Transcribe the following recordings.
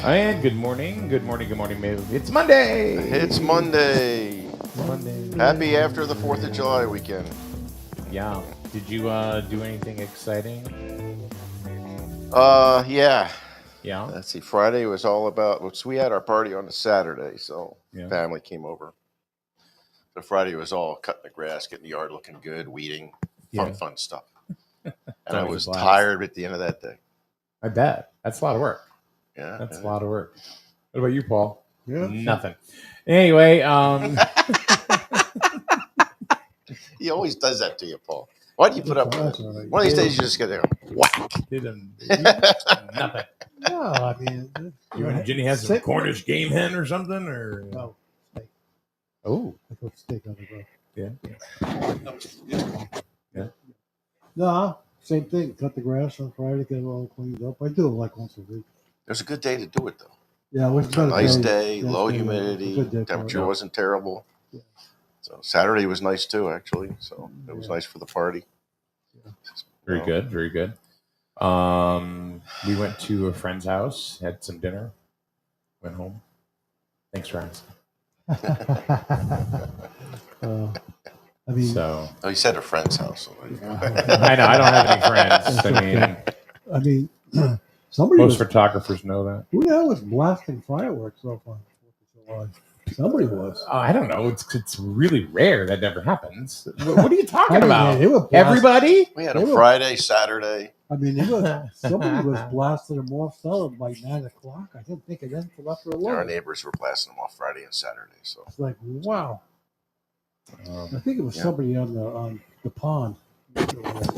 And good morning, good morning, good morning. It's Monday. It's Monday. Monday. Happy after the 4th of July weekend. Yeah. Did you do anything exciting? Yeah. Yeah. Let's see. Friday was all about. So we had our party on a Saturday, so Yeah. family came over. So Friday was all cutting the grass, getting the yard looking good, weeding, fun stuff. And I was tired at the end of that day. I bet. That's a lot of work. Yeah. That's a lot of work. What about you, Paul? Yeah. Nothing. Anyway, He always does that to you, Paul. Why do you put up with it? Right. One of these days you just get there, whack. Nothing. No, I mean, You and Ginny has some Cornish game hen or something, or no steak. Oh, I cook steak on the grill. Yeah. No, same thing. Cut the grass on Friday, get it all cleaned up. I do it like once a week. It was a good day to do it, though. Yeah, it was A nice day, Yes, low day, humidity, good day for temperature it. wasn't terrible. Yeah. So Saturday was nice too, actually. So it was nice for the party. Yeah. Very good, very good. We went to a friend's house, had some dinner, went home. Thanks for asking. I mean, Oh, you said a friend's house. I know I don't have any friends. I mean, somebody most photographers know that. Who the hell was blasting fireworks off on 4th of July? Somebody was. I don't know. It's really rare. That never happens. What are you talking about? Mean, everybody? We had a Friday, Saturday. I mean, somebody was blasting them off solid by 9 o'clock. I didn't think of them till after 11. Our neighbors were blasting them off Friday and Saturday. So it's like, wow. I think it was somebody on the pond.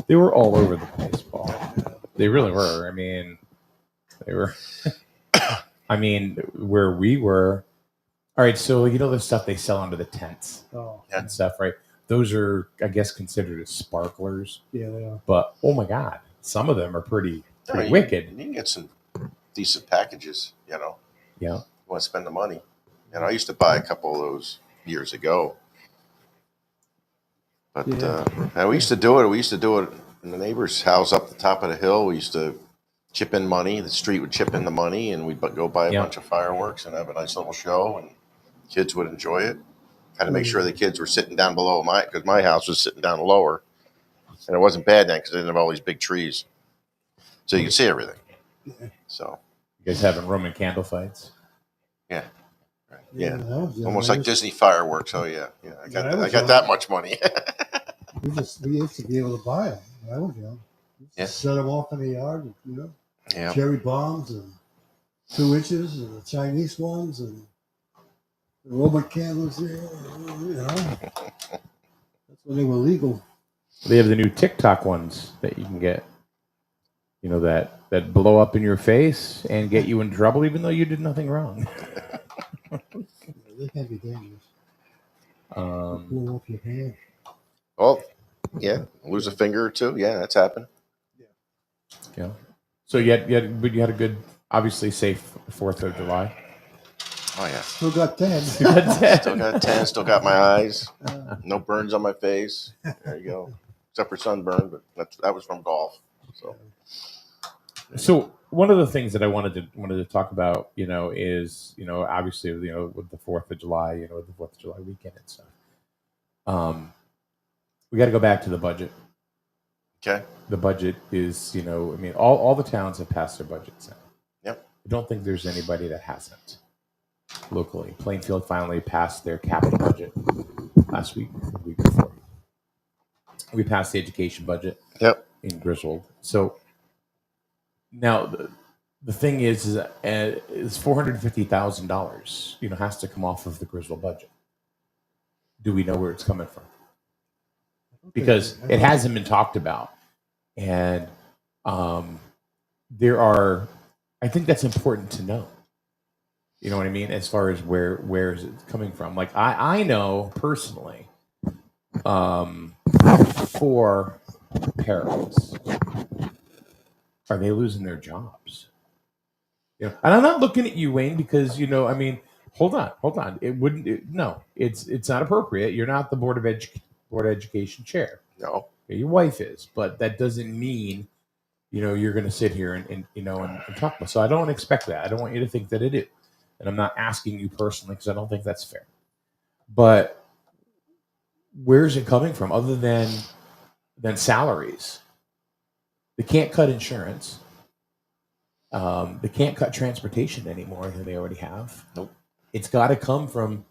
They were all over the place, Paul. They really were. I mean, they were. I mean, where we were. All right, so you know the stuff they sell under the tents and stuff, right? Those are, I guess, considered as sparklers. Yeah, they are. But oh my God, some of them are pretty wicked. You can get some decent packages, you know. Yeah. You want to spend the money. And I used to buy a couple of those years ago. But we used to do it. We used to do it in the neighbor's house up the top of the hill. We used to chip in money. The street would chip in the money, and we'd go buy a bunch of fireworks and have a nice little show, and kids would enjoy it. Kind of make sure the kids were sitting down below because my house was sitting down lower, and it wasn't bad then because it didn't have all these big trees, so you could see everything. So you guys having Roman candle fights? Yeah. Yeah, almost like Disney fireworks. Oh yeah. I got that much money. we used to be able to buy them when I was young. Set them off in the yard, you know. Yeah. Cherry bombs and 2 inches and the Chinese ones and the Roman candles. You know, that's when they were legal. They have the new TikTok ones that you can get. You know that blow up in your face and get you in trouble, even though you did nothing wrong. They can be dangerous. Blow up your hand. Oh, yeah. Lose a finger or two. Yeah, that's happened. Yeah. So you had a good, obviously safe 4th of July. Oh yeah. Still got 10. Still got 10. Still got my eyes. No burns on my face. There you go. Except for sunburn, but that was from golf. So one of the things that I wanted to talk about, is obviously with the 4th of July, the 4th of July weekend and stuff. We got to go back to the budget. Okay. The budget is, all the towns have passed their budgets now. Yep. I don't think there's anybody that hasn't locally. Plainfield finally passed their capital budget last week, the week before. We passed the education budget. Yep. In Griswold. So now the thing is $450,000, has to come off of the Griswold budget. Do we know where it's coming from? Because it hasn't been talked about, and I think that's important to know. You know what I mean? As far as where is it coming from? Like I know personally, for parents, are they losing their jobs? And I'm not looking at you, Wayne, because hold on. It wouldn't. No, it's not appropriate. You're not the Board of Education chair. No, your wife is, but that doesn't mean you're going to sit here and talk about. So I don't expect that. I don't want you to think that it is, and I'm not asking you personally because I don't think that's fair. But where's it coming from other than salaries? They can't cut insurance. They can't cut transportation anymore than they already have. Nope. It's got to come from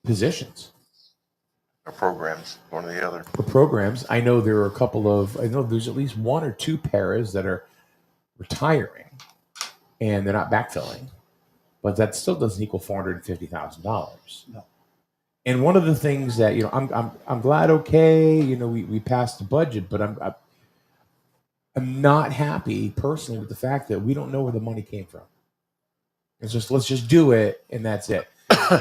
positions Or programs, one or the other. or programs. I know there are a couple of. I know there's at least one or two paras that are retiring, and they're not backfilling, but that still doesn't equal $450,000. No. And one of the things that I'm glad. Okay, we passed the budget, but I'm not happy personally with the fact that we don't know where the money came from. It's just let's just do it and that's it.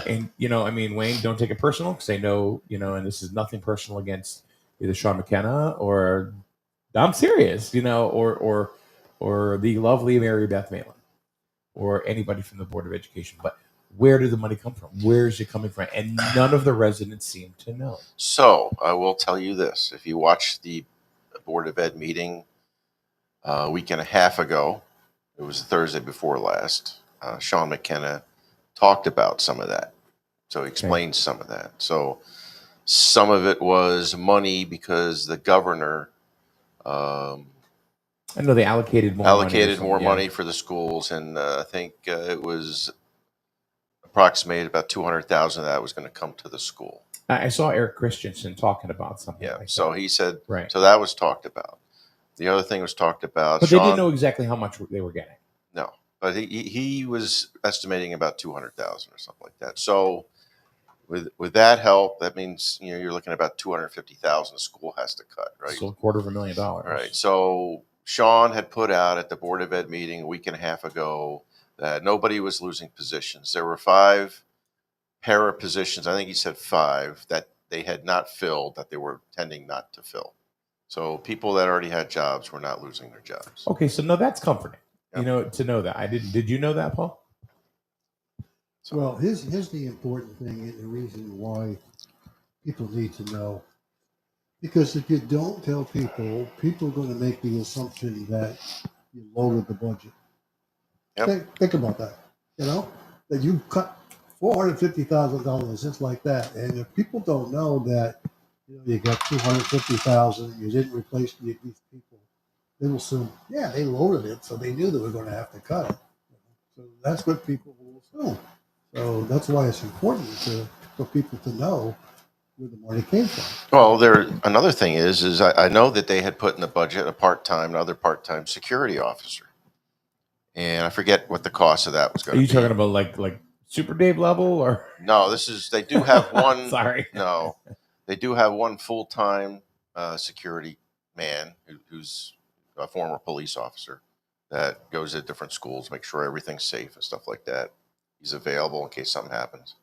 And Wayne, don't take it personal because I know and this is nothing personal against either Sean McKenna or I'm serious, or the lovely Mary Beth Malin or anybody from the Board of Education. But where did the money come from? Where is it coming from? And none of the residents seem to know. So I will tell you this: if you watch the Board of Ed meeting a week and a half ago, it was the Thursday before last. Sean McKenna talked about some of that. So he explained some of that. So some of it was money because the governor I know they allocated more money for the schools, and I think it was approximated about 200,000 of that was going to come to the school. I saw Eric Christensen talking about something. Yeah, like so that. he said, right. So that was talked about. The other thing was talked about. But Sean, they didn't know exactly how much they were getting. No, but he was estimating about 200,000 or something like that. So with that help, that means you're looking at about 250,000 the school has to cut, right? So $250,000. Right. So Sean had put out at the Board of Ed meeting a week and a half ago that nobody was losing positions. There were 5 para positions, I think he said 5, that they had not filled, that they were tending not to fill. So people that already had jobs were not losing their jobs. Okay, so no, that's comforting. Yep. To know that. I didn't. Did you know that, Paul? So, well, here's the important thing and the reason why people need to know. Because if you don't tell people, people are going to make the assumption that you loaded the budget. Yep. Think about that. That you cut $450,000 just like that. And if people don't know that you got 250,000, you didn't replace these people, they will assume, yeah, they loaded it, so they knew they were going to have to cut it. So that's what people will assume. So that's why it's important for people to know where the money came from. Well, another thing is I know that they had put in the budget another part-time security officer, and I forget what the cost of that was going to be. Are you talking about like Super Dave level or? No, they do have one. Sorry. No, they do have one full-time security man who's a former police officer that goes to different schools, make sure everything's safe and stuff like that. He's available in case something happens.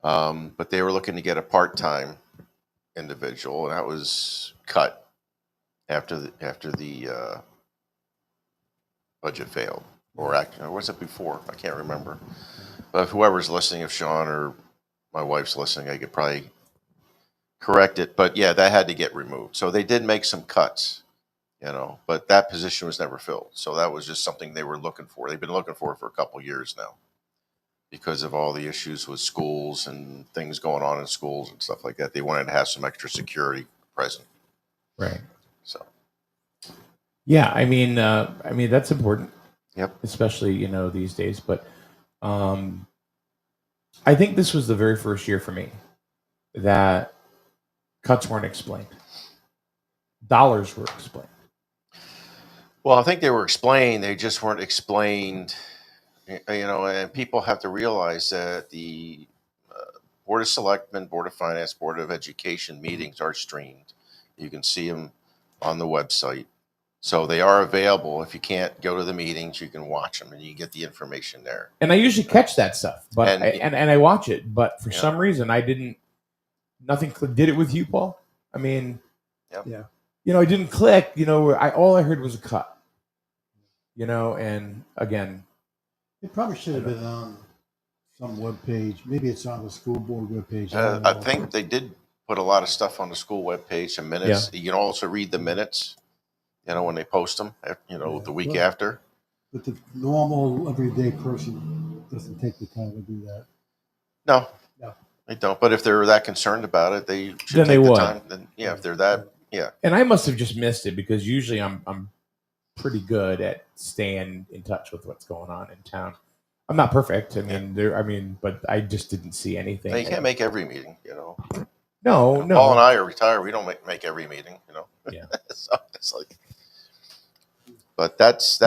But they were looking to get a part-time individual, and that was cut after the budget failed, or was it before? I can't remember. But if whoever's listening, if Sean or my wife's listening, I could probably correct it. But yeah, that had to get removed. So they did make some cuts, but that position was never filled. So that was just something they were looking for. They've been looking for it for a couple of years now, because of all the issues with schools and things going on in schools and stuff like that. They wanted to have some extra security present. Right. So. Yeah, I mean that's important. Yep. Especially these days, but I think this was the very first year for me that cuts weren't explained. Dollars were explained. Well, I think they were explained. They just weren't explained. And people have to realize that the Board of Selectmen, Board of Finance, Board of Education meetings are streamed. You can see them on the website. So they are available. If you can't go to the meetings, you can watch them and you get the information there. And I usually catch that stuff, but I watch it. But for some reason, I didn't. Nothing did it with you, Paul. I mean, yeah. I didn't click. All I heard was a cut. And again, it probably should have been on some web page. Maybe it's on the school board web page. I think they did put a lot of stuff on the school web page and minutes. Yeah. You can also read the minutes. when they post them, the week But, after. but the normal everyday person doesn't take the time to do that. No, No. they don't. But if they're that concerned about it, they should Then they take the would. time. Then if they're that, And I must have just missed it because usually I'm pretty good at staying in touch with what's going on in town. I'm not perfect. But I just didn't see anything. Now, you can't make every meeting. No. Paul and I are retired. We don't make every meeting. Yeah. So it's like, but that's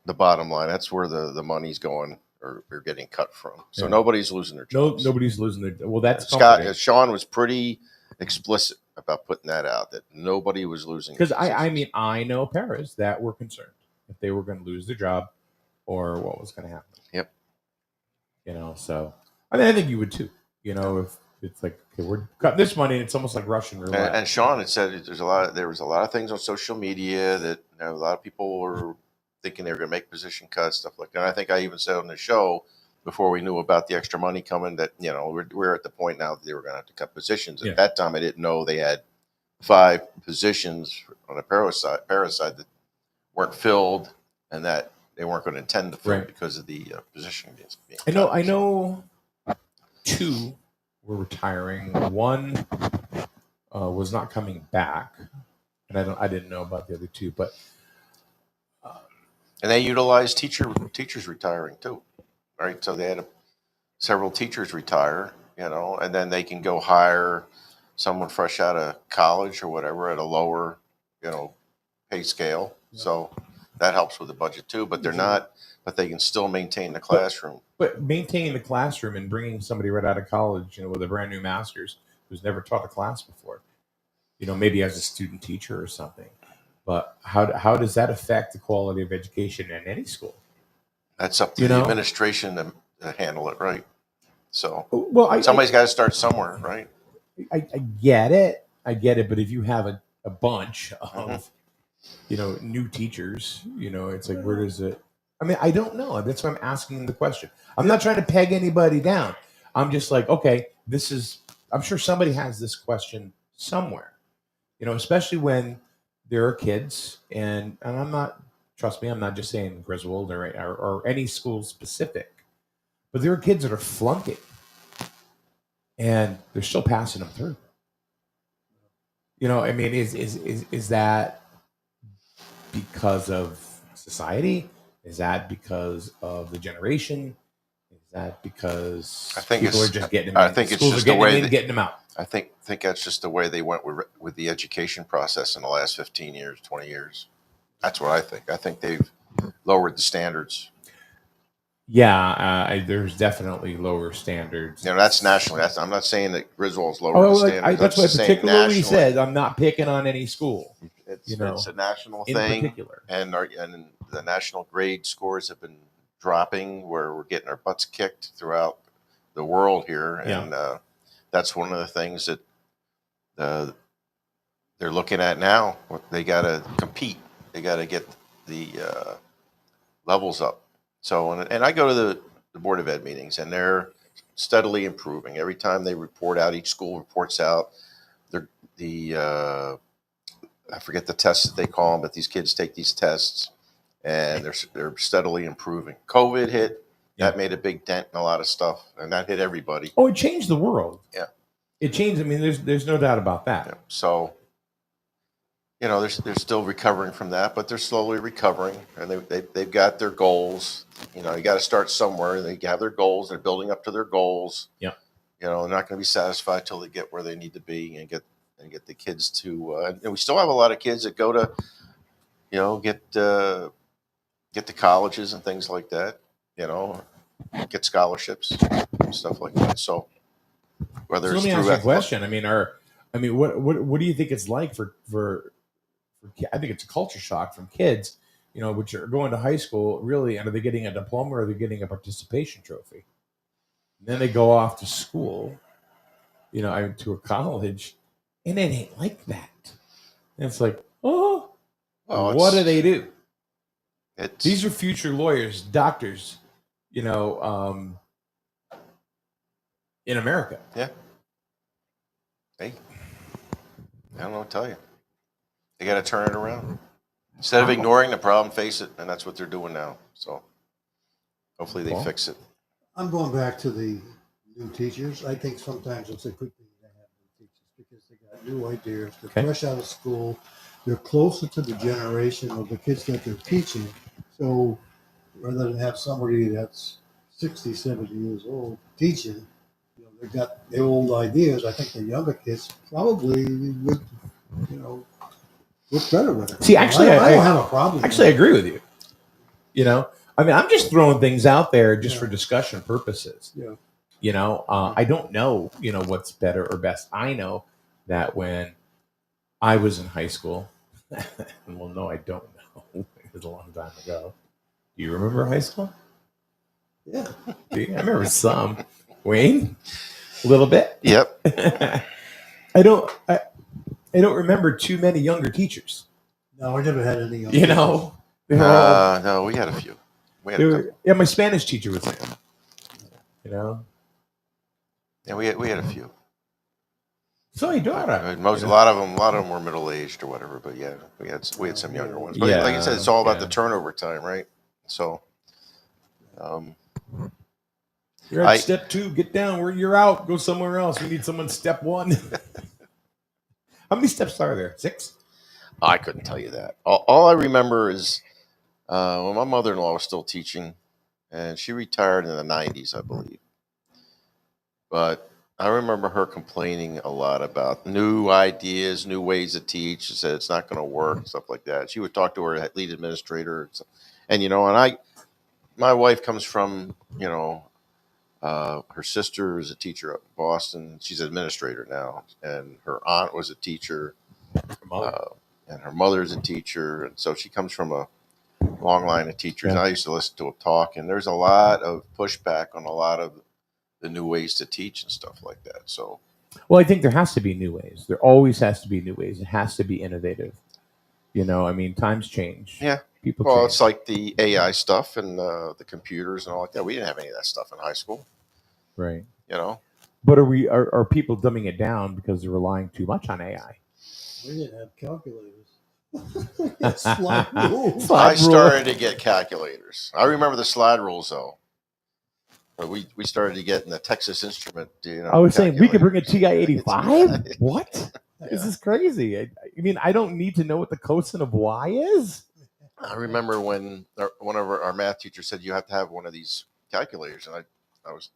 the bottom line. That's where the money's going or getting cut from. So nobody's losing their jobs. Nobody's losing their. Well, that's Sean was pretty explicit about putting that out, that nobody was losing. Because I know paras that were concerned if they were going to lose their job or what was going to happen. Yep. So I think you would too. If it's like, okay, we're cutting this money, and it's almost like Russian roulette. And Sean had said there was a lot of things on social media that a lot of people were thinking they were going to make position cuts, stuff like that. And I think I even said on the show before we knew about the extra money coming that we're at the point now that they were going to have to cut positions. At that time, I didn't know they had 5 positions on the para side that weren't filled, and that they weren't going to intend to fill because of the position being cut. I know 2 were retiring. 1 was not coming back, and I didn't know about the other 2, but and they utilized teachers retiring too, right? So they had several teachers retire, and then they can go hire someone fresh out of college or whatever at a lower, pay scale. So that helps with the budget too. But they're not. But they can still maintain the classroom. But maintaining the classroom and bringing somebody right out of college, with a brand new master's who's never taught a class before, maybe as a student teacher or something. But how does that affect the quality of education in any school? That's up to the administration to handle it, right? So, somebody's got to start somewhere, right? I get it. But if you have a bunch of, new teachers, it's like, where does it? I don't know. That's why I'm asking the question. I'm not trying to peg anybody down. I'm just like, okay, I'm sure somebody has this question somewhere, especially when there are kids, and trust me, I'm not just saying Griswold or any school specific, but there are kids that are flunking, and they're still passing them through. Is that because of society? Is that because of the generation? Is that because people are just getting them in? I think it's just the way getting them out. I think that's just the way they went with the education process in the last 15 years, 20 years. That's what I think. I think they've lowered the standards. Yeah, there's definitely lower standards. That's nationally. I'm not saying that Griswold's lowered the standards. That's what I particularly said. I'm not picking on any school. It's a national in thing, particular. And the national grade scores have been dropping, where we're getting our butts kicked throughout the world here, and that's one of the things that they're looking at now. They got to compete. They got to get the levels up. So, and I go to the Board of Ed meetings, and they're steadily improving. Every time they report out, each school reports out I forget the tests that they call them, but these kids take these tests, and they're steadily improving. COVID hit. That made a big dent in a lot of stuff, and that hit everybody. Oh, it changed the world. Yeah. It changed. There's no doubt about that. Yeah. So, they're still recovering from that, but they're slowly recovering, and they've got their goals. You got to start somewhere. They have their goals. They're building up to their goals. Yeah. They're not going to be satisfied till they get where they need to be and get the kids to. And we still have a lot of kids that go to, get to colleges and things like that. Get scholarships, and stuff like that. So, whether let me ask you a question. What do you think it's like for I think it's a culture shock from kids, which are going to high school, really, and are they getting a diploma or are they getting a participation trophy? And then they go off to school, to a college, and it ain't like that. And it's like, what do they do? These are future lawyers, doctors, in America. Yeah. Hey, I don't know what to tell you. They got to turn it around. Instead of ignoring the problem, face it, and that's what they're doing now. So hopefully they Cool. fix it. I'm going back to the new teachers. I think sometimes it's a good thing to have new teachers because they got new ideas. They're Okay. fresh out of school. They're closer to the generation of the kids that they're teaching. So rather than have somebody that's 60, 70 years old teaching, you know, they've got their old ideas. I think the younger kids probably would, you know, work better with it. See, actually, I don't I have a problem. actually with it. agree with you. You know, I mean, I'm just throwing things out there just Yeah. for discussion purposes. Yeah. You know, I don't know, you know, what's better or best. I know that when I was in high school, well, no, I don't know. It was a long time ago. Do you remember high school? Yeah. I remember some. Wayne, a little bit. Yep. I don't remember too many younger teachers. No, I never had any. You know, they were all, No, we had a few. We had they a were, couple. yeah. My Spanish teacher was there. You know, Yeah, we had a few. so I do. A lot of them were middle aged or whatever. But yeah, we had some younger ones. But like you said, it's all about the turnover time, right? So, You're at step 2. Get down. You're out. Go somewhere else. We need someone step 1. How many steps are there? 6? I couldn't tell you that. All I remember is when my mother-in-law was still teaching, and she retired in the 90s, I believe. But I remember her complaining a lot about new ideas, new ways to teach. She said it's not going to work, stuff like that. She would talk to her lead administrator, and you know, my wife comes from, you know, her sister is a teacher up in Boston. She's an administrator now, and her aunt was a teacher, and her mother's a teacher, and so she comes from a long line of teachers. Yeah. And I used to listen to them talk, and there's a lot of pushback on a lot of the new ways to teach and stuff like that. So, well, I think there has to be new ways. There always has to be new ways. It has to be innovative. You know, I mean, times change. yeah. People Well, change. it's like the AI stuff and the computers and all like that. We didn't have any of that stuff in high school, right. you know. But are people dumbing it down because they're relying too much on AI? We didn't have calculators. Slide rules. I started to get calculators. I remember the slide rules though. But we started to get in the Texas Instrument. You know, I was saying we could bring a calculators. TI-85. What? Yeah. This is crazy. I mean, I don't need to know what the cosine of y is. I remember when one of our math teachers said you have to have one of these calculators, and I was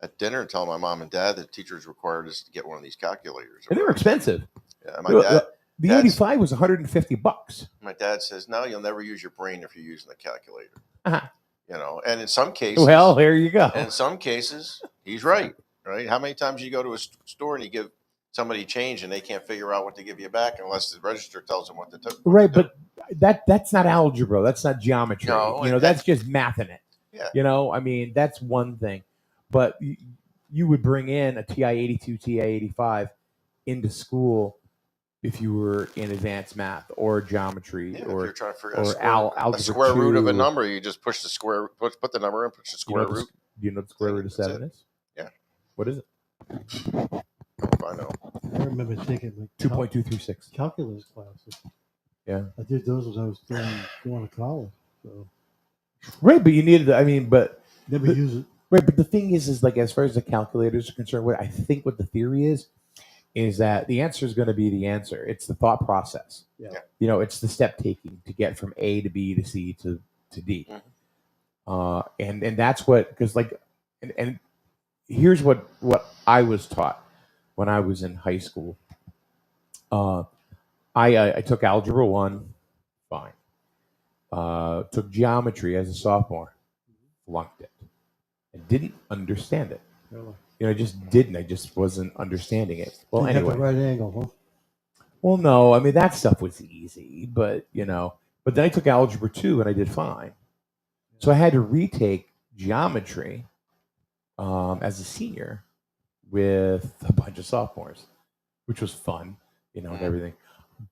at dinner and telling my mom and dad that teachers required us to get one of these calculators. And they were expensive. Yeah, my dad. The 85 was $150. My dad says, "No, you'll never use your brain if you're using a calculator." Uh-huh. You know, and in some cases, Well, there you go. in some cases, he's right. Right? How many times you go to a store and you give somebody change and they can't figure out what to give you back unless the register tells them what to do? Right, but that's not algebra. That's not geometry. No, you know, that's just math in it. Yeah. You know, I mean, that's one thing. But you would bring in a TI-82, TI-85 into school if you were in advanced math or geometry Yeah, or if you're trying to figure or out a square root of a number, you just push the square, put the number in, push the square root. Do you know what the square root of 7 is? Yeah. What is it? I know. I remember taking like 2.236. calculus classes. Yeah. I did those when I was going to college. So Right, but you needed. I mean, but never use it. right, but the thing is like as far as the calculators are concerned, what I think what the theory is that the answer is going to be the answer. It's the thought process. Yeah. You know, it's the step taking to get from A to B to C to D. Mm-hmm. And that's what, because like, and here's what I was taught when I was in high school. I took Algebra 1, fine. Took geometry as a sophomore, flunked it. I didn't understand it. Really. You know, I just didn't. I just wasn't understanding it. Well, You anyway. got the right angle, huh? Well, no. I mean, that stuff was easy, but, you know. But then I took Algebra 2, and I did fine. So I had to retake geometry as a senior with a bunch of sophomores, which was fun, you know, and everything.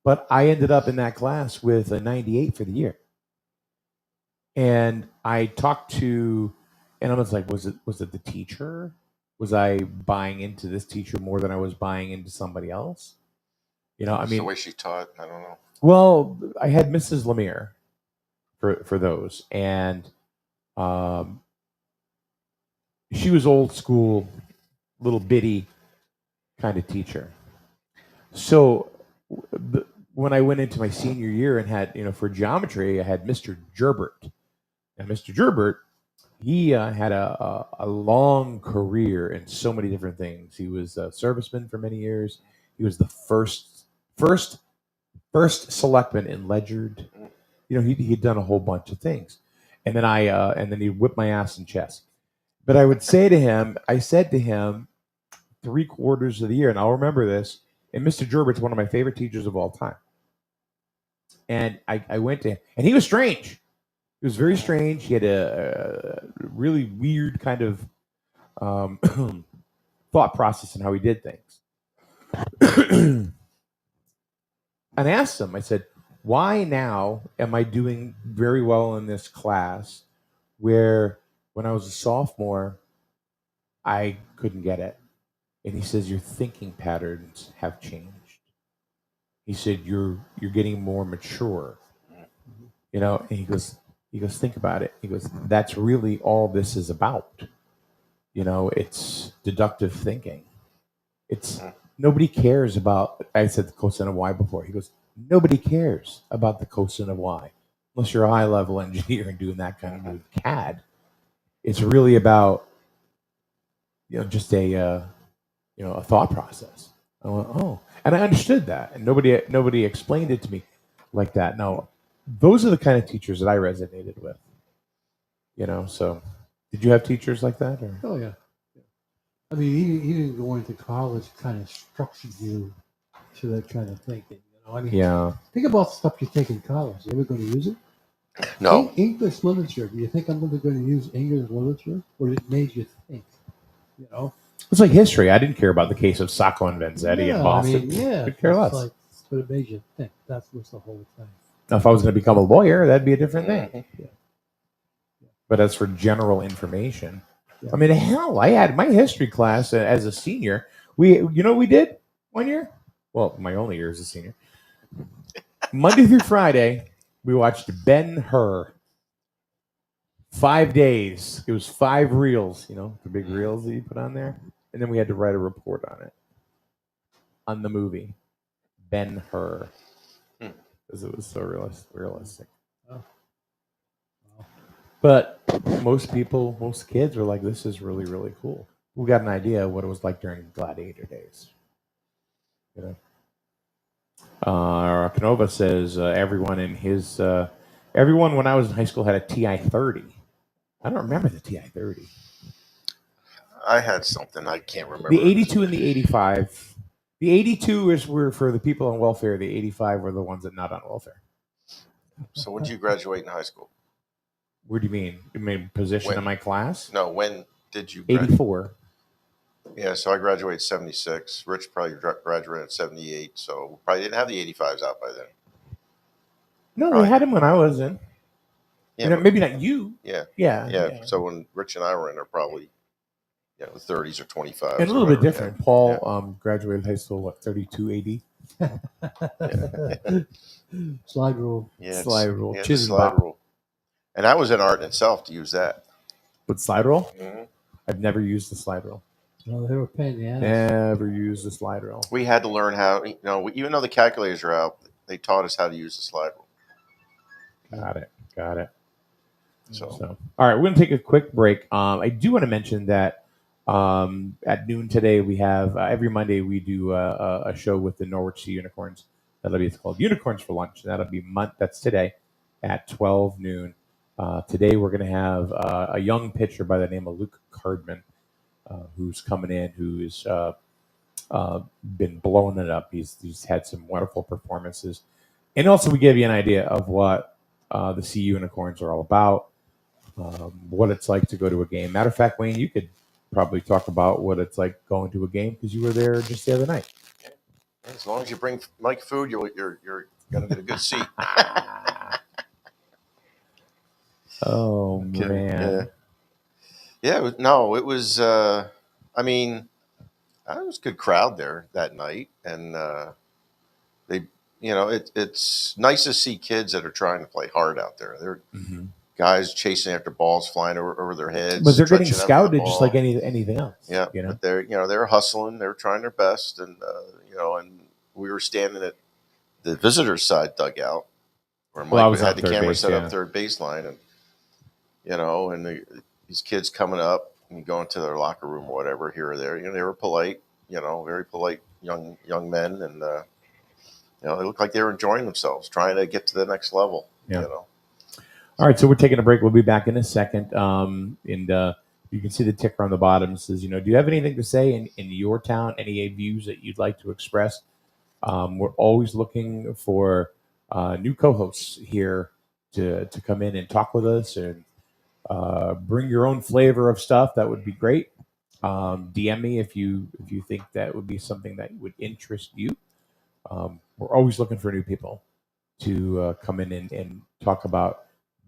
But I ended up in that class with a 98 for the year. And I talked to, and I was like, was it the teacher? Was I buying into this teacher more than I was buying into somebody else? You know, I mean, the way she taught, I don't know. Well, I had Mrs. Lemire for those, and um, she was old school, little bitty kind of teacher. So when I went into my senior year and had, for geometry, I had Mr. Gerbert. And Mr. Gerbert, he had a long career in so many different things. He was a serviceman for many years. He was the first selectman in Ledyard. He'd done a whole bunch of things, and then he whipped my ass in chess. But I said to him, 3 quarters of the year, and I'll remember this. And Mr. Gerbert's one of my favorite teachers of all time. And I went to him, and he was strange. He was very strange. He had a really weird kind of thought process in how he did things. And I asked him, I said, why now am I doing very well in this class where when I was a sophomore, I couldn't get it? And he says, your thinking patterns have changed. He said, you're getting more mature. And he goes, think about it. He goes, that's really all this is about. It's deductive thinking. It's nobody cares about, I said the cosine of y before. He goes, nobody cares about the cosine of y unless you're a high level engineer and doing that kind of CAD. It's really about, just a thought process. I went, oh, and I understood that, and nobody explained it to me like that. No, those are the kind of teachers that I resonated with. So did you have teachers like that? Or? Oh yeah. I mean, he didn't go into college kind of structured you to that kind of thinking. I mean, Yeah. think about the stuff you take in college. You ever going to use it? No. English literature. Do you think I'm going to use English literature, or it made you think? It's like history. I didn't care about the case of Sacco and Vanzetti in Boston. I mean, yeah, could care less. But it made you think. That was the whole thing. Now, if I was going to become a lawyer, that'd be a different thing. Yeah. But as for general information, I mean, hell, I had my history class as a senior. We did one year? Well, my only year as a senior. Monday through Friday, we watched Ben-Hur. 5 days. It was 5 reels, the big reels that you put on there. And then we had to write a report on it. On the movie. Ben-Hur. Because it was so realistic. Oh. But most kids were like, this is really, really cool. We got an idea of what it was like during Gladiator days. Canova says everyone when I was in high school had a TI-30. I don't remember the TI-30. I had something. I can't remember. The 82 and the 85. The 82 were for the people on welfare. The 85 were the ones that not on welfare. So when did you graduate in high schoal? What do you mean? You mean position in my class? No, when did you graduate? 84. Yeah, so I graduated 76. Rich probably graduated 78, so probably didn't have the 85s out by then. No, probably. They had them when I was in. Yeah, maybe not you. Yeah. So when Rich and I were in, they're probably 30s or 25s. And a little bit different. Paul graduated high school, 32 AD? Slide rule. Yeah, slide rule. Yeah, slide rule. And that was an art in itself to use that. With slide rule? Mm-hmm. I've never used the slide rule. No, they were a pain in the ass. Never used the slide rule. We had to learn how, even though the calculators are out, they taught us how to use the slide rule. Got it. So all right, we're going to take a quick break. I do want to mention that at noon today, we have every Monday we do a show with the Norwich Sea Unicorns. It's called Unicorns for Lunch. That'll be that's today at 12 noon. Today we're going to have a young pitcher by the name of Luke Cardman, who's coming in, who's been blowing it up. He's had some wonderful performances, and also we give you an idea of what the Sea Unicorns are all about, what it's like to go to a game. Matter of fact, Wayne, you could probably talk about what it's like going to a game because you were there just the other night. As long as you bring Mike food, you're going to get a good seat. Oh, man. Yeah. It was, I mean, it was a good crowd there that night. And they, it's nice to see kids that are trying to play hard out there. They're guys chasing after balls flying over their heads, but they're getting stretching out for the scouted just like ball. anything else. Yeah, but they're hustling. They're trying their best, and and we were standing at the visitor side dugout where Mike had the camera set up third baseline, and these kids coming up and going to their locker room or whatever here or there. They were polite, very polite young men, and they looked like they were enjoying themselves, trying to get to the next level. Yeah. All right, so we're taking a break. We'll be back in a second, and you can see the ticker on the bottom. It says, do you have anything to say in your town? Any views that you'd like to express? We're always looking for new co-hosts here to come in and talk with us and bring your own flavor of stuff. That would be great. DM me if you think that would be something that would interest you. We're always looking for new people to come in and talk about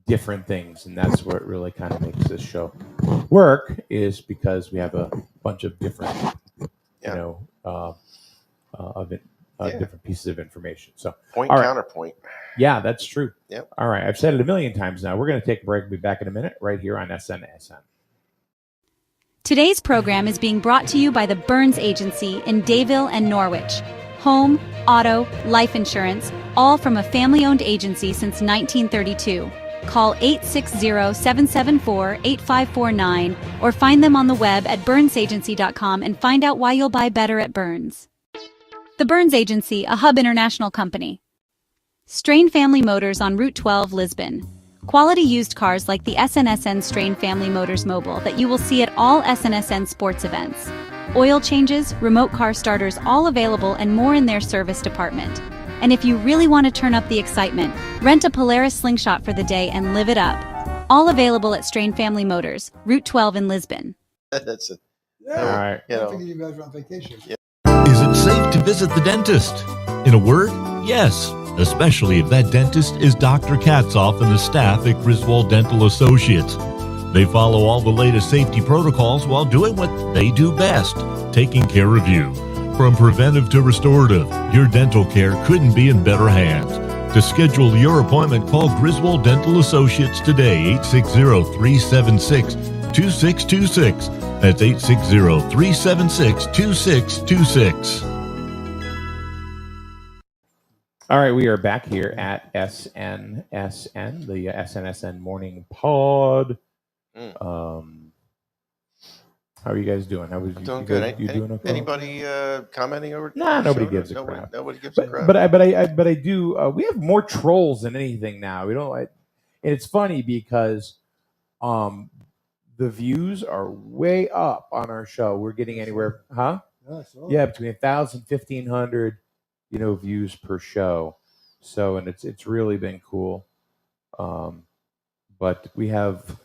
different things, and that's what really kind of makes this show work, is because we have a bunch of different different pieces of information. So counterpoint. Yeah, that's true. Yep. All right, I've said it a million times now. We're going to take a break. We'll be back in a minute right here on SNSN. Today's program is being brought to you by the Burns Agency in Dayville and Norwich. Home, auto, life insurance, all from a family-owned agency since 1932. Call 860-774-8549 or find them on the web at burnsagency.com and find out why you'll buy better at Burns. The Burns Agency, a Hub International company. Strain Family Motors on Route 12, Lisbon. Quality used cars like the SNSN Strain Family Motors Mobile that you will see at all SNSN sports events. Oil changes, remote car starters, all available and more in their service department. And if you really want to turn up the excitement, rent a Polaris Slingshot for the day and live it up. All available at Strain Family Motors, Route 12 in Lisbon. That's it. Yeah. All right. I think you guys are on vacation. Yeah. Is it safe to visit the dentist? In a word, yes, especially if that dentist is Dr. Katzoff and the staff at Griswold Dental Associates. They follow all the latest safety protocols while doing what they do best, taking care of you. From preventive to restorative, your dental care couldn't be in better hands. To schedule your appointment, call Griswold Dental Associates today, 860-376-2626. That's 860-376-2626. All right, we are back here at SNSN, the SNSN Morning Pod. How are you guys doing? How was you? Doing good. You doing okay? Anybody commenting over? Nah, nobody gives a crap. Nobody gives a crap. But I do. We have more trolls than anything now. We don't. And it's funny because, the views are way up on our show. We're getting anywhere, huh? Yeah, between 1,000, 1,500, views per show. So, and it's really been cool. But we have.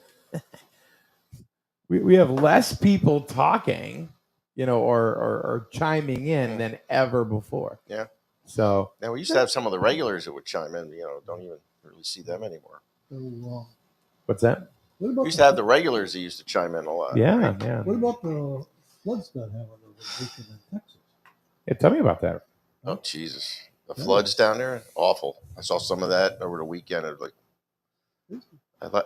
We have less people talking, or chiming in than ever before. Yeah. So now we used to have some of the regulars that would chime in. Don't even really see them anymore. What's that? We used to have the regulars that used to chime in a lot. Yeah, right? yeah. What about the floods that happened over the weekend in Texas? Yeah, tell me about that. Oh Jesus, the floods down there, awful. I saw some of that over the weekend. It was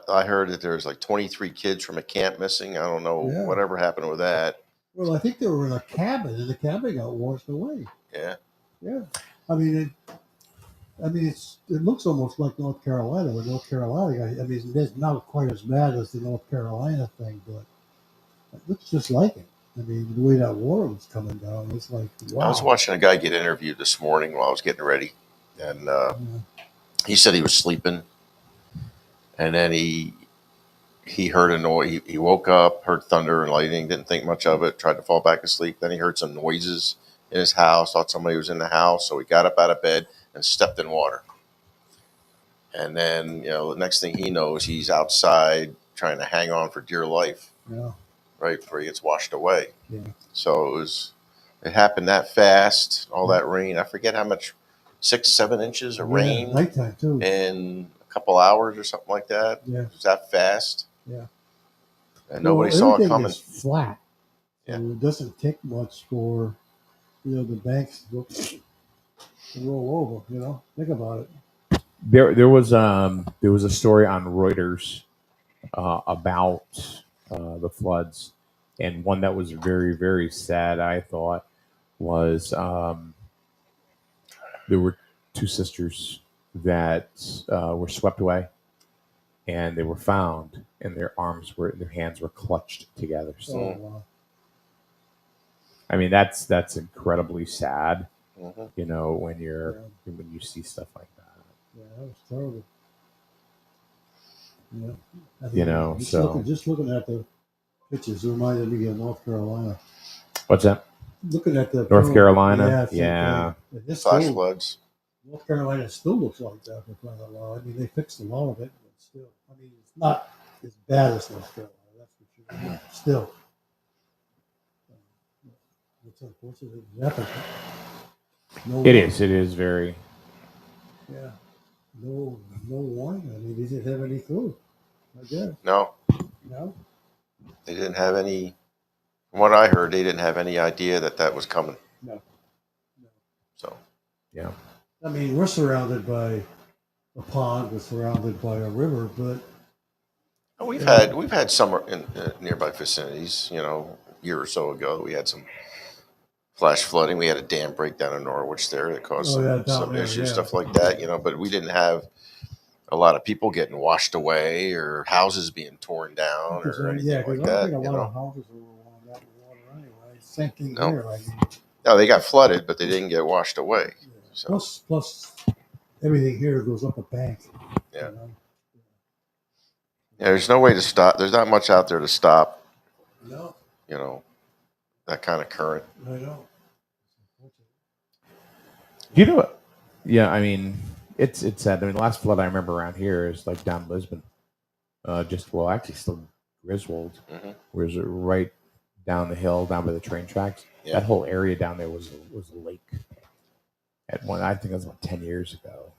I heard that there's 23 kids from a camp missing. I don't know whatever happened with that. Well, I think they were in a cabin, and the cabin got washed away. Yeah. Yeah. I mean, it looks almost like North Carolina. With North Carolina, it's not quite as bad as the North Carolina thing, but it looks just like it. I mean, the way that water was coming down, it's like, wow. I was watching a guy get interviewed this morning while I was getting ready, and he said he was sleeping. And then he heard a noise. He woke up, heard thunder and lightning, didn't think much of it, tried to fall back asleep. Then he heard some noises in his house, thought somebody was in the house. So he got up out of bed and stepped in water. And then, the next thing he knows, he's outside trying to hang on for dear life. Yeah. Right before he gets washed away. Yeah. So it happened that fast, all that rain. I forget how much, 6-7 inches of rain. Nighttime too. In couple hours or something like that. Yeah. It was that fast. Yeah. And nobody saw it coming. Is flat. So it doesn't take much for the banks to go. and roll over. You know, think about it. There was a story on Reuters about the floods, and one that was very, very sad. I thought was there were two sisters that were swept away, and they were found, and their hands were clutched together. So, Oh wow. I mean, that's incredibly sad. Mm-hmm. You know, when you see stuff like that. Yeah, that was terrible. Yeah. I You know, just looking at the pictures reminded me of North Carolina. What's that? Looking at the North Carolina? yeah, same Yeah. thing. This Flash still, floods. North Carolina still looks like that for crying out loud. I mean, they fixed a lot of it, but still, I mean, it's not as bad as North Carolina. That's for sure. Still, it's unfortunate. It happened. No, It is very. Yeah, no warning. I mean, they didn't have any clue. I guess. No, No. they didn't have any. From what I heard, they didn't have any idea that was coming. No. So, Yeah. I mean, we're surrounded by a pond. We're surrounded by a river, but we've had some in nearby vicinities. You know, a year or so ago, we had some flash flooding. We had a dam breakdown in Norwich there that caused some issues, stuff like that. You know, but we didn't have a lot of people getting washed away or houses being torn down or anything like that. I think a lot of houses were along that water anyway. Same thing No. here. I mean, No, they got flooded, but they didn't get washed away. yeah. So. Plus, everything here goes up a bank. Yeah. You know? Yeah, there's no way to stop. There's not much out there to stop, No, you know, that kind of current. I know. You know what? Yeah, I mean, it's sad. I mean, the last flood I remember around here is like down Lisbon. Actually, still Griswold, Mm-hmm. whereas right down the hill, down by the train tracks. Yeah. That whole area down there was a lake. At one, I think it was about 10 years ago.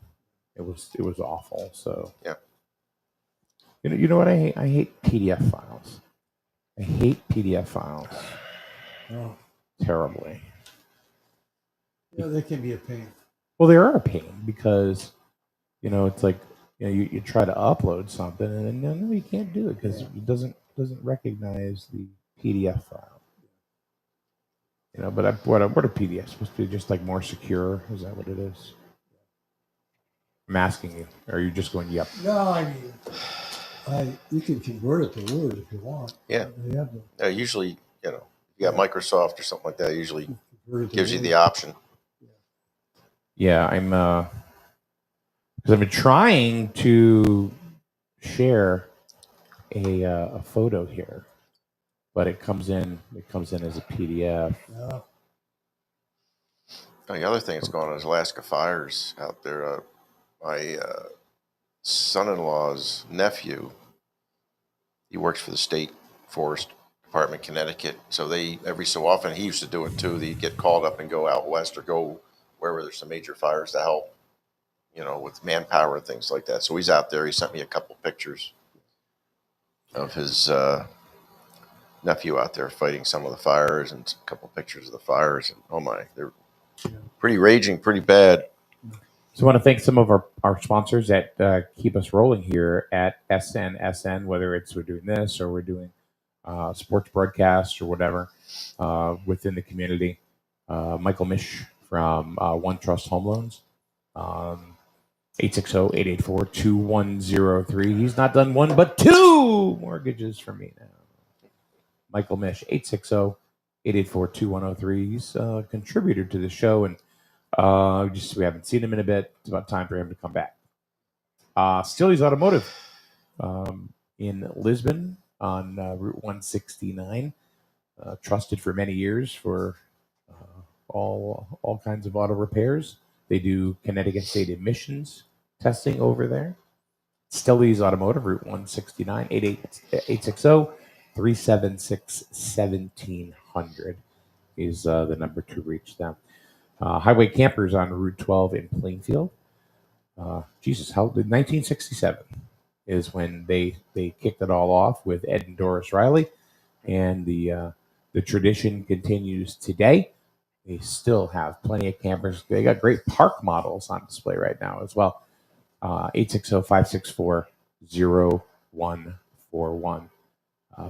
It was awful. So Yeah. You know what I hate? I hate PDF files. I hate PDF files Oh, terribly. yeah, they can be a pain. Well, they are a pain because, it's like, you try to upload something and then no, you can't do it because it doesn't recognize the PDF file. But what are PDFs supposed to be? Just like more secure? Is that what it is? I'm asking you. Or are you just going, yep? No, I mean, you can convert it to Word if you want. Yeah. They have the, Usually, you got Microsoft or something like that. Usually convert it to gives you Word. the option. Yeah, I'm because I've been trying to share a photo here, but it comes in as a PDF. Yeah. The other thing that's going on is Alaska fires out there. My son-in-law's nephew, he works for the state forest department, Connecticut. So every so often, he used to do it too. They'd get called up and go out west or go wherever there's some major fires to help, with manpower and things like that. So he's out there. He sent me a couple pictures of his nephew out there fighting some of the fires and a couple pictures of the fires. And oh my, they're pretty raging, pretty bad. So I want to thank some of our sponsors that keep us rolling here at SNSN, whether we're doing this or we're doing sports broadcasts or whatever within the community. Michael Mish from One Trust Home Loans, 860-884-2103. He's not done one but two mortgages for me now. Michael Mish, 860-884-2103. He's a contributor to the show, and we haven't seen him in a bit. It's about time for him to come back. Stilly's Automotive in Lisbon on Route 169. Trusted for many years for all kinds of auto repairs. They do Connecticut State emissions testing over there. Stilly's Automotive, Route 169, 860-376-1700 is the number to reach them. Highway Campers on Route 12 in Plainfield. How did 1967 is when they kicked it all off with Ed and Doris Riley, and the tradition continues today. They still have plenty of campers. They got great park models on display right now as well. 860-564-0141.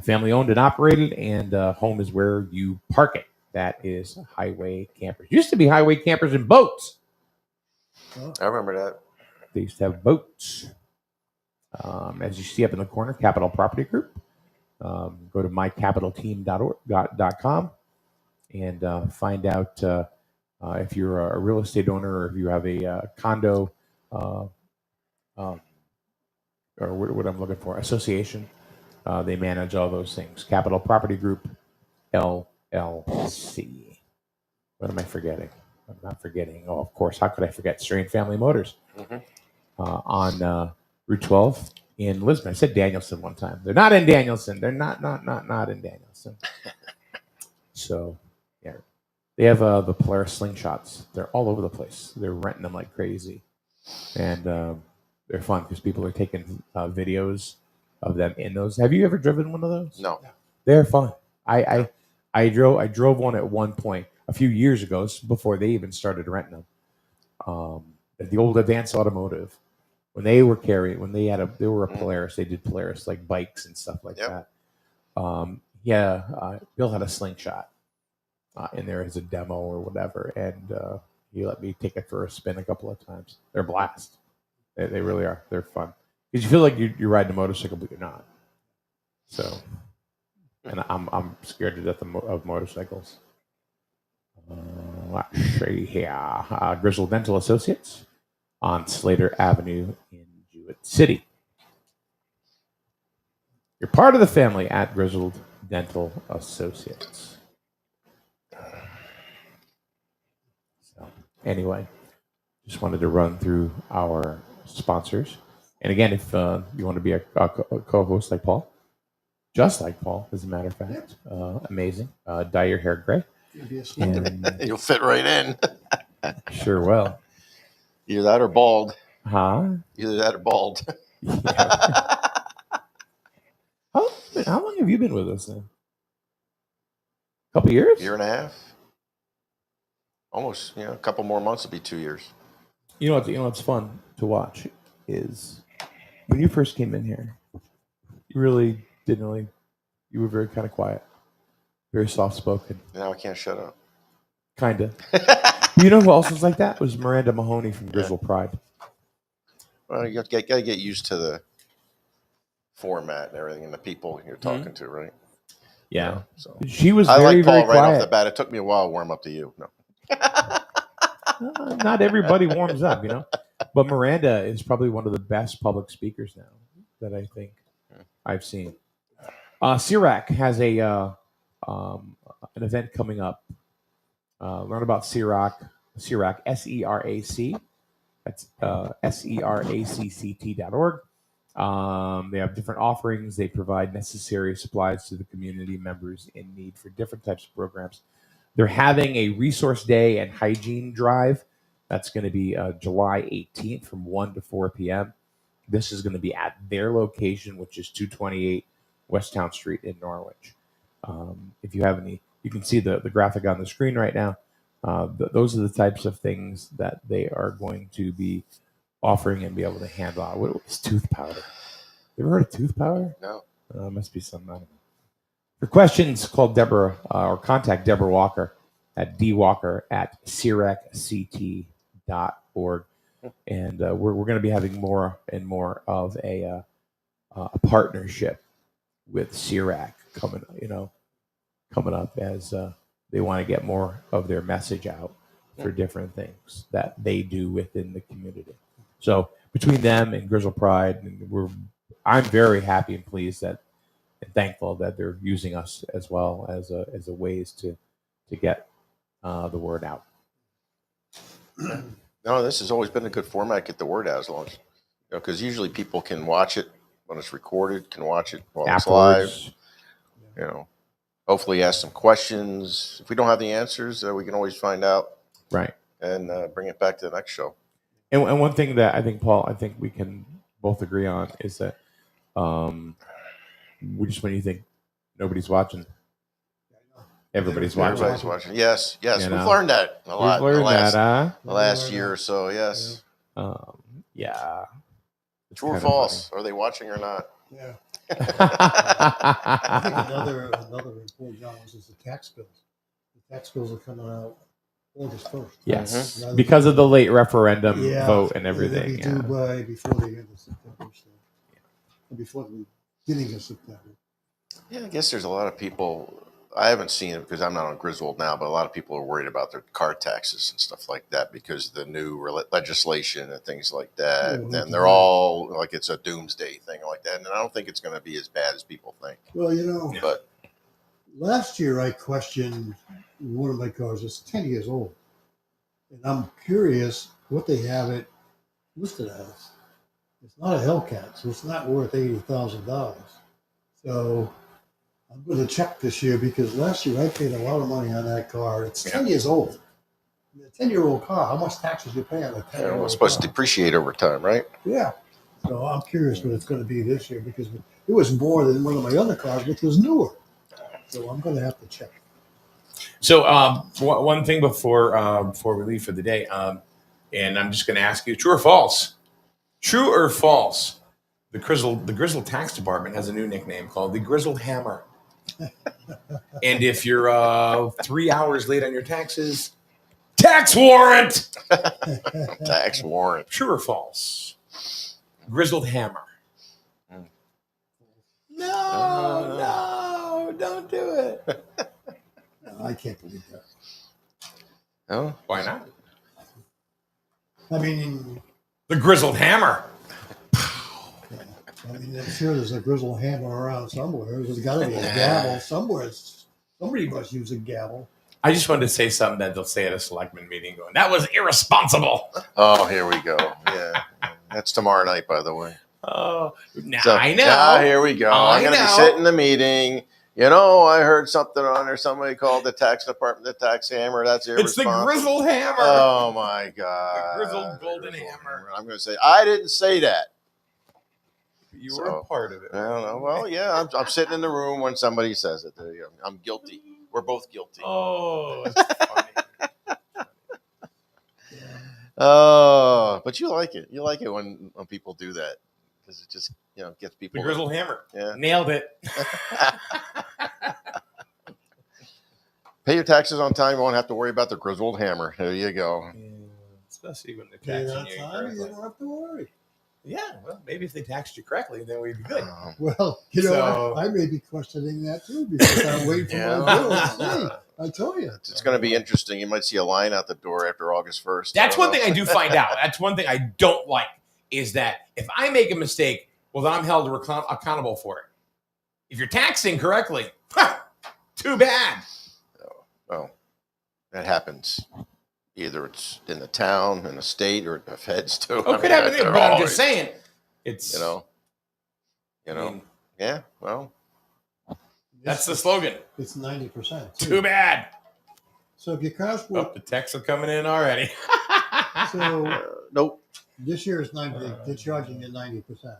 Family owned and operated, and home is where you park it. That is Highway Campers. Used to be Highway Campers and boats. I remember that. They used to have boats. As you see up in the corner, Capital Property Group. Go to mycapitalteam.com and find out if you're a real estate owner or if you have a condo or what I'm looking for, association. They manage all those things. Capital Property Group, LLC. What am I forgetting? I'm not forgetting. Oh, of course. How could I forget Strain Family Motors on Route 12 in Lisbon? I said Danielson one time. They're not in Danielson. They're not in Danielson. So, yeah. They have the Polaris slingshots. They're all over the place. They're renting them like crazy. And they're fun because people are taking videos of them in those. Have you ever driven one of those? No. They're fun. I drove one at one point a few years ago before they even started renting them. At the old Advanced Automotive, when they were they were a Polaris. They did Polaris like bikes and stuff like that. Bill had a slingshot in there as a demo or whatever, and he let me take it for a spin a couple of times. They're a blast. They really are. They're fun because you feel like you're riding a motorcycle, but you're not. So, and I'm scared to death of motorcycles. Let's see here. Grizzle Dental Associates on Slater Avenue in Jewett City. You're part of the family at Grizzled Dental Associates. So, anyway, just wanted to run through our sponsors. And again, if you want to be a co-host like Paul, just like Paul, as a matter of fact, amazing. Dye your hair gray. And You'll fit right in. Sure will. Either that or bald. Huh? Either that or bald. Yeah. How long have you been with us now? A couple years? Year and a half. Almost, a couple more months will be 2 years. You know what's fun to watch is when you first came in here, you really didn't really. You were very kind of quiet, very soft spoken. Now I can't shut up. Kinda. You know who else was like that? It was Miranda Mahoney from Grizzle Pride. Well, you got to get used to the format and everything and the people you're talking to, right? Yeah. So she was I very, like Paul very right quiet. off the bat. It took me a while to warm up to you. No. Not everybody warms up, But Miranda is probably one of the best public speakers now that I think I've seen. CIRAC has an event coming up. Learn about CIRAC, SERAC. That's SERACCT.org. They have different offerings. They provide necessary supplies to the community members in need for different types of programs. They're having a resource day and hygiene drive. That's going to be July 18th from 1 to 4 p.m. This is going to be at their location, which is 228 West Town Street in Norwich. If you have any, you can see the graphic on the screen right now. Those are the types of things that they are going to be offering and be able to hand out. What is tooth powder? You ever heard of tooth powder? No. Must be something. I don't know. For questions, call Deborah or contact Deborah Walker at dwalker@cracct.org. And we're going to be having more and more of a partnership with CIRAC coming up as they want to get more of their message out for different things that they do within the community. So between them and Grizzle Pride, I'm very happy and pleased and thankful that they're using us as well as a ways to get the word out. No, this has always been a good format. Get the word out as long as because usually people can watch it when it's recorded, can watch it while Afterwards. it's live. Hopefully ask some questions. If we don't have the answers, we can always find out. Right. And bring it back to the next show. And one thing that I think, Paul, we can both agree on is that when you think nobody's watching, Everybody's watching. Everybody's watching. Yes, yes. You We've know? learned that a lot. We've learned that, the last year or so. Yes. Yeah. It's True or kinda false? Are they watching or not? Yeah. funny. I think another important challenge is the tax bills. The tax bills are coming out August 1st. Yes, Rather because than- of the late referendum Yeah, vote and It'll everything. be Yeah. due by before the end of September. So. Before the beginning of September. Yeah, I guess there's a lot of people. I haven't seen it because I'm not on Griswold now, but a lot of people are worried about their car taxes and stuff like that because of the new legislation and things like that. Yeah, And they're all like it's a doomsday thing like that. And I don't think it's going to be as bad as people think. Well, you know, But last year I questioned one of my cars. It's 10 years old. And I'm curious what they have it listed as. It's not a Hellcat, so it's not worth $80,000. So I'm going to check this year because last year I paid a lot of money on that car. It's 10 years old. A 10-year-old car, how much taxes you pay on a 10-year-old it's supposed to car? depreciate over time, right? Yeah. So I'm curious what it's going to be this year because it was more than one of my other cars, which was newer. So I'm going to have to check. So one thing before we leave for the day, and I'm just going to ask you, true or false? True or false? The Grizzled Tax Department has a new nickname called the Grizzled Hammer. And if you're 3 hours late on your taxes, tax warrant. Tax warrant. True or false? Grizzled Hammer. No, don't do it. No, I can't believe that. Oh, Why not? I mean, The Grizzled Hammer. I'm sure there's a grizzle hammer around somewhere. There's got to be a gavel somewhere. Somebody must use a gavel. I just wanted to say something that they'll say at a selectman meeting going, that was irresponsible. oh, here we go. Yeah, that's tomorrow night, by the way. Oh, now So, I know. Now here we go. I I'm going to be know. sitting in the meeting. You know, I heard something on there. Somebody called the tax department the tax hammer. That's It's the irresponsible. Grizzled Hammer. Oh my God! The grizzled golden hammer. I'm going to say I didn't say that. You were a part of it. I don't know. Well, yeah, I'm sitting in the room when somebody says it. There you go. I'm guilty. We're both guilty. Oh, that's funny. Oh, but you like it. You like it when people do that because it just gets The people. Grizzled Hammer. Yeah. Nailed it. Pay your taxes on time. You won't have to worry about the Griswold Hammer. There you go. Yeah, especially when they Pay tax that you time, you correctly. don't have to worry. Yeah, well, maybe if they taxed you correctly, then we'd be good. Well, So- I may be questioning that too because I'm waiting for Yeah. my bill to see. I tell you. It's going to be interesting. You might see a line out the door after August 1st. That's I don't one thing I do find out. That's one thing I don't like is that if I make a mistake, well, then I'm held accountable for it. If you're taxing correctly, too bad. Well, that happens. Either it's in the town, in the state, or the feds too. Oh, could happen, but I'm just saying, it's You know. I mean, Yeah. Well, that's the slogan. It's 90%. Too bad. So if your car's Oh, worth, the texts are coming in already. so nope. this year is 90. They're charging you 90%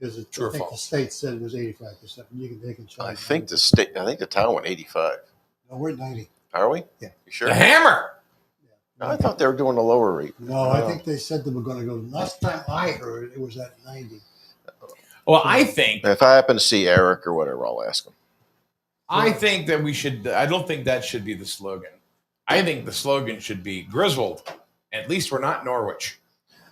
because True or I think the false? state said it was 85%. They can charge. I think 90%. the town went 85. No, we're at 90. Are we? Yeah. You sure? The hammer. I thought they were doing a lower rate. No, I think they said they were going to go. Last time I heard, it was at 90. Well, I think If I happen to see Eric or whatever, I'll ask him. that we should. I don't think that should be the slogan. I think the slogan should be Griswold. At least we're not Norwich.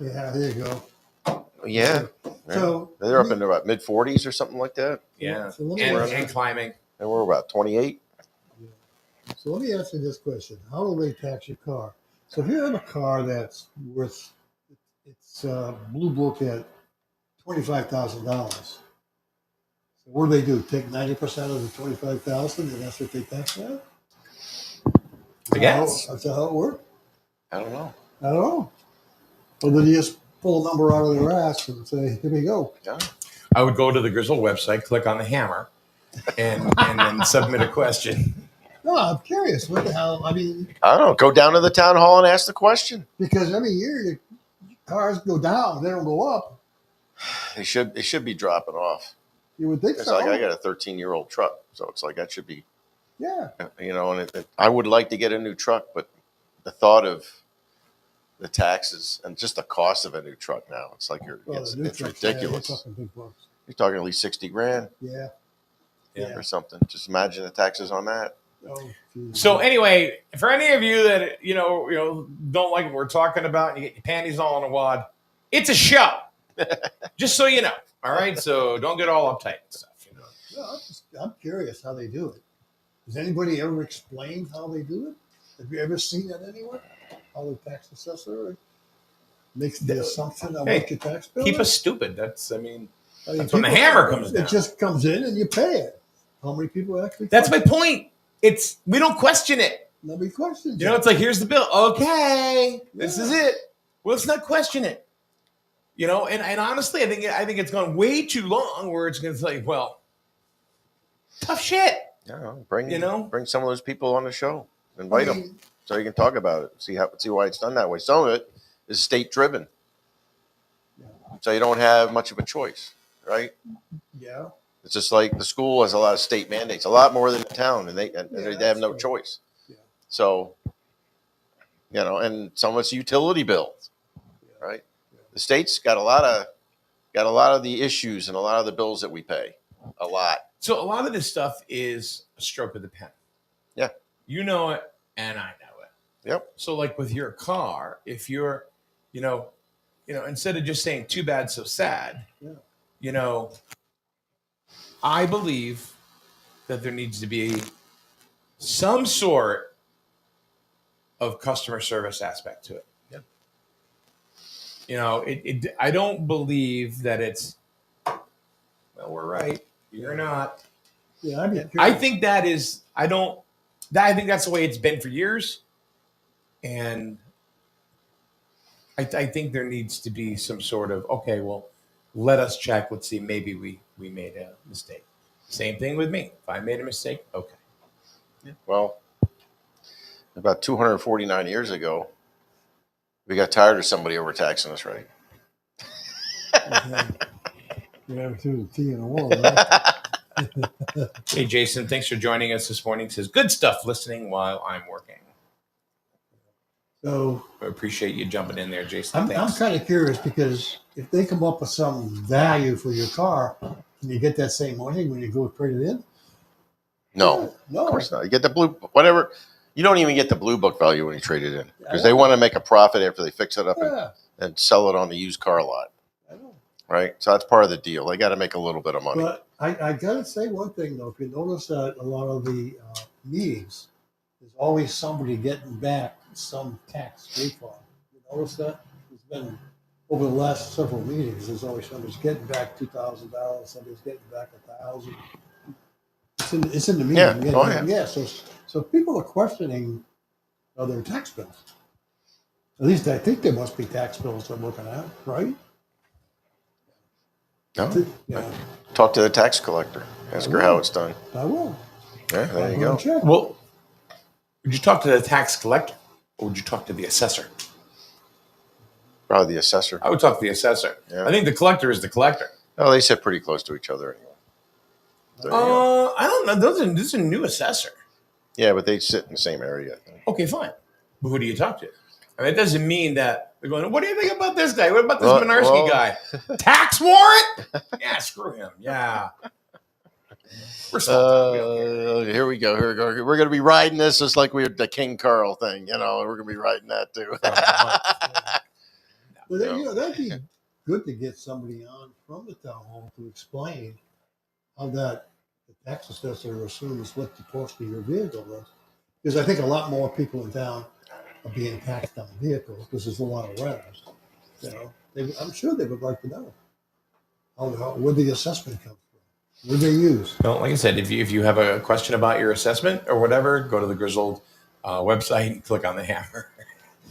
Yeah, there you go. Yeah. So They're up in about mid 40s or something like that. Yeah, So let me and, ask you- and climbing. And we're about 28. So let me ask you this question: how do they tax your car? So if you have a car that's worth its blue book at $25,000, so what do? Take 90% of the $25,000, and that's what they tax that? I guess. That's how it works. I don't know. I don't know. Or then you just pull a number out of their ass and say, "Here we go." Yeah. I would go to the Griswold website, click on the hammer, and then submit a question. No, I'm curious. What the hell? I mean, I don't know. Go down to the town hall and ask the question. because every year your cars go down, they don't go up. They should be dropping off. You would think It's so. like I got a 13-year-old truck, so it's like that should be Yeah. You know, and I would like to get a new truck, but the thought of the taxes and just the cost of a new truck now, it's like Well, it's the new trucks, yeah, ridiculous. you're talking big bucks. You're talking at least 60 grand Yeah. or something. Just imagine the taxes on that. Oh, geez. So anyway, for any of you that don't like what we're talking about, and you get your panties all in a wad, it's a show. Just so you know. All right, so don't get all uptight and stuff. No, I'm curious how they do it. Has anybody ever explained how they do it? Have you ever seen that anywhere? How the tax assessor makes the assumption of what your tax bill Keep is? us stupid. That's when the people- hammer comes down. It just comes in and you pay it. How many people actually? That's my point. We don't question it. Nobody questions. You know, it's like, here's the bill. Okay, this is it. Well, let's not question it. You know, and honestly, I think it's gone way too long where it's going to say, well, tough shit. Yeah, bring some of those people on the show. Invite them so you can talk about it. See why it's done that way. Some of it is state driven, so you don't have much of a choice, right? Yeah. It's just like the school has a lot of state mandates, a lot more than the town, and they have no choice. Yeah. So, and some of it's utility bills, right? Yeah. The state's got a lot of the issues and a lot of the bills that we pay, a lot. So a lot of this stuff is a stroke of the pen. Yeah. You know it, and I know it. Yep. So like with your car, if you're, instead of just saying too bad, so sad, I believe that there needs to be some sort of customer service aspect to it. Yeah. I don't believe that it's, well, we're right. You're not. Yeah, I think that is. I think that's the way it's been for years, and I think there needs to be some sort of, okay, well, let us check. Let's see. Maybe we made a mistake. Same thing with me. If I made a mistake, okay. Yeah. Well, about 249 years ago, we got tired of somebody overtaxing us, right? Yeah, through the tea in the wall, right? Hey, Jason, thanks for joining us this morning. He says, good stuff listening while I'm working. So I appreciate you jumping in there, Jason. I'm kind of curious because if they come up with some value for your car, can you get that same money when you go trade it in? No, of course not. You get the blue, whatever. You don't even get the blue book value when you trade it in because they want to make a profit after they fix it up and sell it on the used car lot. I know. Right? So that's part of the deal. They got to make a little bit of money. But I got to say one thing, though. If you notice that a lot of the meetings, there's always somebody getting back some tax refund. You notice that? It's been over the last several meetings, there's always somebody's getting back $2,000, somebody's getting back $1,000. It's in the meeting. Yeah. So people are questioning their tax bills. At least I think there must be tax bills they're looking at, right? No. Yeah. Talk to the tax collector. Ask her how it's done. I will. Yeah, there you go. Check. Well, would you talk to the tax collector or would you talk to the assessor? Probably the assessor. I would talk to the assessor. Yeah. I think the collector is the collector. Oh, they sit pretty close to each other anyway. There you go. I don't know. This is a new assessor. Yeah, but they sit in the same area, I think. Okay, fine. But who do you talk to? I mean, it doesn't mean that they're going, what do you think about this guy? What about this Minarski guy? Tax warrant? Yeah, screw him. Yeah. We're here we go. We're going to be riding this just like we did the King Carl thing. We're going to be riding that too. But that'd be good to get somebody on from the town hall to explain how that the tax assessor assumes what the cost of your vehicle is. Because I think a lot more people in town are being taxed on vehicles because there's a lot of renters. I'm sure they would like to know where the assessment comes from. What do they use? Well, like I said, if you have a question about your assessment or whatever, go to the Grizzled website and click on the hammer.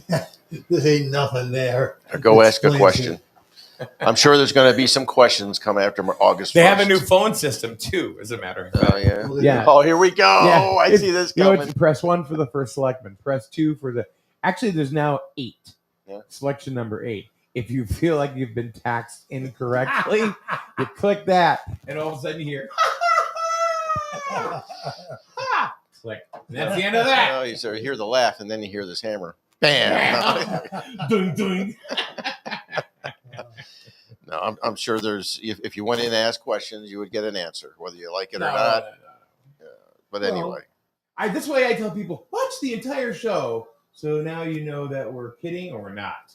There ain't nothing there. Or go ask a question. I'm sure there's going to be some questions come after August 1st. They have a new phone system too, as a matter of fact. Oh, yeah. Yeah. Oh, here we go. Yeah. I see this coming. Press 1 for the first selectman. Press 2 for the... Actually, there's now 8. Yeah. Selection number 8. If you feel like you've been taxed incorrectly, you click that, and all of a sudden you hear... Click. And that's the end of that. Oh, you sort of hear the laugh, and then you hear this hammer. Bam! Ding, ding. No, I'm sure there's. If you went in and asked questions, you would get an answer, whether you like it or No, not. no. But Well, anyway, This way I tell people, watch the entire show, so now you know that we're kidding or we're not.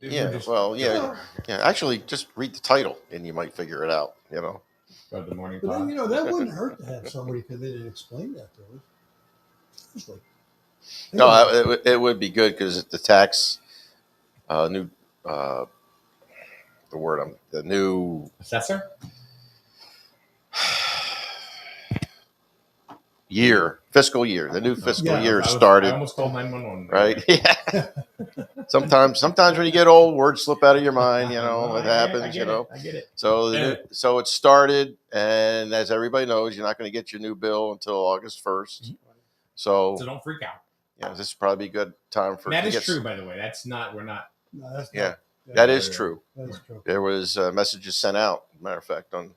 yeah. Just- Well, yeah. Actually, just read the title, and you might figure it out. About the morning But then, pod. you know, that wouldn't hurt to have somebody come in and explain that to us. Seriously. No, it would be good because the tax new the new Assessor? fiscal year. The new fiscal Yeah, year I started. almost called 911. Right? Yeah. Sometimes when you get old, words slip out of your mind. It happens. I get it. So it started, and as everybody knows, you're not going to get your new bill until August 1st. So don't freak out. this is probably a good time for. That to is get- true, by the way. That's not. We're not. No, that's Yeah, not, that is true. That is true. There was messages sent out, matter of fact, on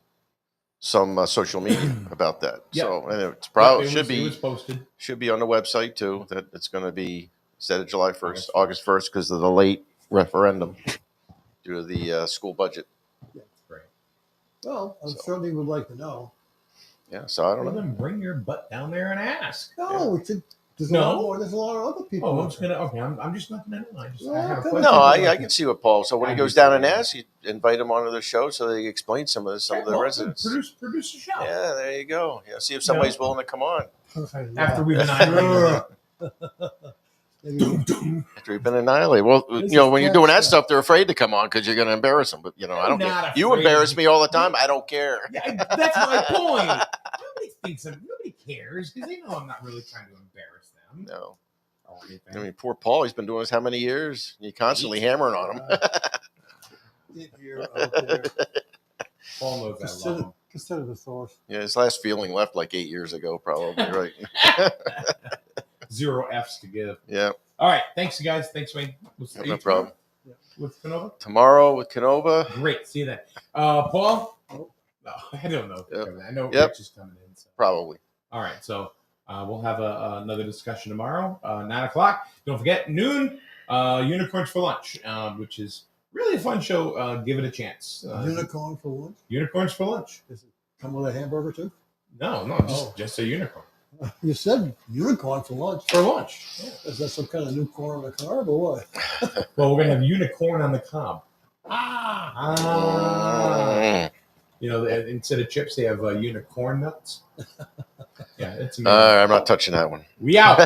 some social media about that. Yeah. So, and it's probably It was posted. should be on the website too. That it's going to be instead of July 1st, August 1st, because of the late referendum due to the school budget. Great. Well, I So- certainly would like to know. Yeah, so I don't Well, know. then bring your butt down there and ask. No, there's a No? lot more. There's a lot of other people. Oh, I'm out just there. gonna. Okay, I'm just not gonna know. I Well, have a okay. question. No, I can see what Paul. So when he I goes do down see and that. asks, you invite him onto the show so they explain some of the Well, residents. Produce a show. Yeah, there you go. Yeah, see if somebody's willing to come on After we've annihilated. Maybe- after we've been annihilated. Well, This when is you're doing that Cat stuff, they're afraid to come on because you're going to embarrass them. But I don't care. Not You afraid. embarrass me all the time. I don't care. Yeah, that's my point. Nobody cares because they know I'm not really trying to embarrass them No, or anything. I mean, poor Paul. He's been doing this how many years? You're constantly hammering on him. in here, out there. Paul knows I love him. Consider the source. Yeah, his last feeling left like 8 years ago, probably. Right. 0 F's to give. Yeah, All right, thanks, you guys. Thanks, Wayne. We'll see no you problem. with Canova. Tomorrow with Canova. Great. See you then. Paul? Oh. No, I don't know. Yep. I know Yep. Rich is coming in. So. Probably. All right, so we'll have another discussion tomorrow, 9 o'clock. Don't forget, noon, Unicorns for Lunch, which is really a fun show. Give it a chance. Unicorn for lunch. Unicorns for Lunch. Does it come with a hamburger too? No, just a unicorn. You said unicorn for lunch. For lunch. Yeah. Is that some kind of new corn on the carb or what? Well, we're going to have unicorn on the cob. Mm. Instead of chips, they have unicorn nuts. Yeah, it's I'm not touching that one. We out.